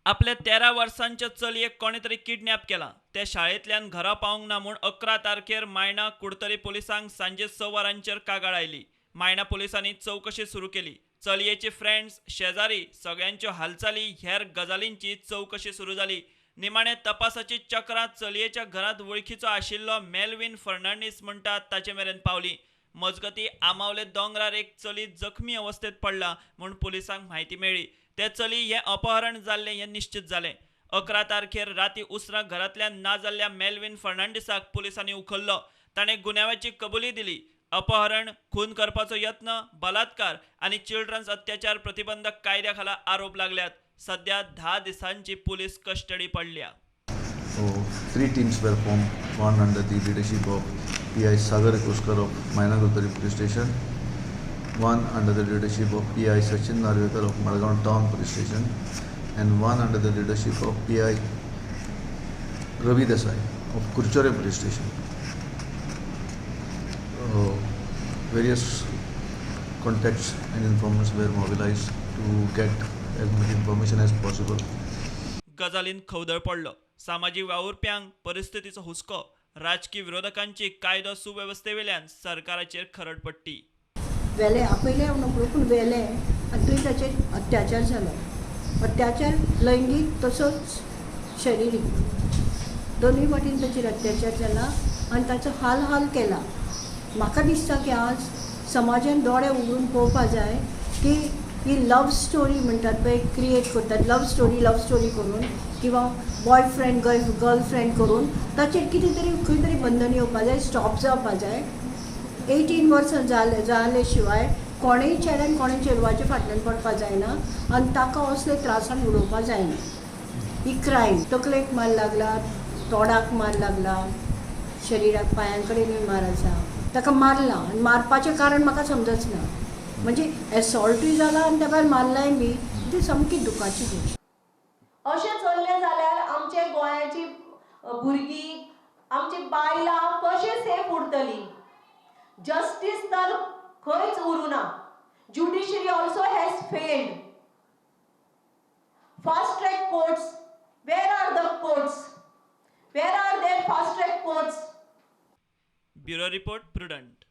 आपल्या 13 वर्सांच्या चलयेक कोणे तरी किडनॅप केला. त्या शाळेंतल्यान घरा पावंक ना म्हूण 11 तारखेर मायणा कुडतरी पुलिसांक सांजे 6 वरांचेर कागाळ आयली. मायणा पुलिसांनी चौकशी सुरू केली. चलयेचे फ्रेंड्स, शेजारी सगळ्यांच्यो हालचाली हेर गजालींची चौकशी सुरू जाली. निमाणे तपासाची चक्रां चलयेच्या घरांत वळखीचो आशिल्लो मेल्विन फर्नांडीस म्हणटात ताचे मेरेन पावली. मजगतीं आमावले दोंगरार एक चली जखमी अवस्थेत पडला म्हूण पुलिसांक म्हायती मेळ्ळी. ते चली हें अपहरण जाल्लें हें निश्चित जालें. 11 तारखेर राती उसरां घरांतल्यान ना जाल्ल्या मेल्विन फर्नांडीसाक पुलिसांनी उखल्लो. ताणें गुन्यांवाची कबुली दिली. अपहरण, खून करपाचो यत्न, बलात्कार आनी चिल्ड्रन्स अत्याचार प्रतिबंधक कायद्या खाला आरोप लागल्यात. सध्या 10 दिसांची पुलीस कस्टडी पडल्या. So, 3 teams were formed, one under the leadership of PI Sagar Kuskar of Mainagutari Police Station, one under the leadership of PI Sachin Narvekar of Madgaon Town Police Station, and one under the leadership of PI Ravi Desai of Kurchare Police Station. Various contacts and informants were mobilized to get as much information as possible. गजालीन खवदळ पडलो. सामाजीक वावुरप्यांक परिस्थितीचो हुस्को. राजकीय विरोधकांची कायदो सुवेवस्थेवेल्यान सरकाराचेर खरड पडटी. वेले आपयले नको पूण वेले आनी थंय ताचेर अत्याचार जालो. अत्याचार लैंगीक तसोच शारिरीक दोनूय वाटेन ताचेर अत्याचार जाला आनी ताचो हाल केला. म्हाका दिसता की आज समाजान दोळे उगडून पळोवपा जाय की ही लव स्टोरी म्हणटात पळय क्रिएट करतात, लव स्टोरी करून किंवा बॉयफ्रेंड गर्लफ्रेंड करून ताचेर कितें तरी खंय तरी बंधन येवपा जाय, स्टॉप जावपा जाय. 18 वर्सां जाले शिवाय कोणेय चेड्यान कोणेय चेडवाच्या फाटल्यान पडपा जायना आनी ताका असले त्रासान उडोवपा जायना. ही क्रायम. तकलेक मार लागला, तोंडाक मार लागला, शरिराक पांयां कडेनूय मार आसा. ताका मारला आनी मारपाचें कारण म्हाका समजच ना. म्हणजे एसॉल्टूय जाला आनी त्या भायर मारलाय बी. ती सामकी दुखाची गोश्ट. अशें चल्लें जाल्यार आमचे गोंयाची भुरगीं, आमची बायलां कशें सेफ उरतलीं? जस्टीस तर खंयच उरूना. Judiciary also has failed. Fast track courts, where are the courts? Where are there fast track courts? Bureau report, prudent.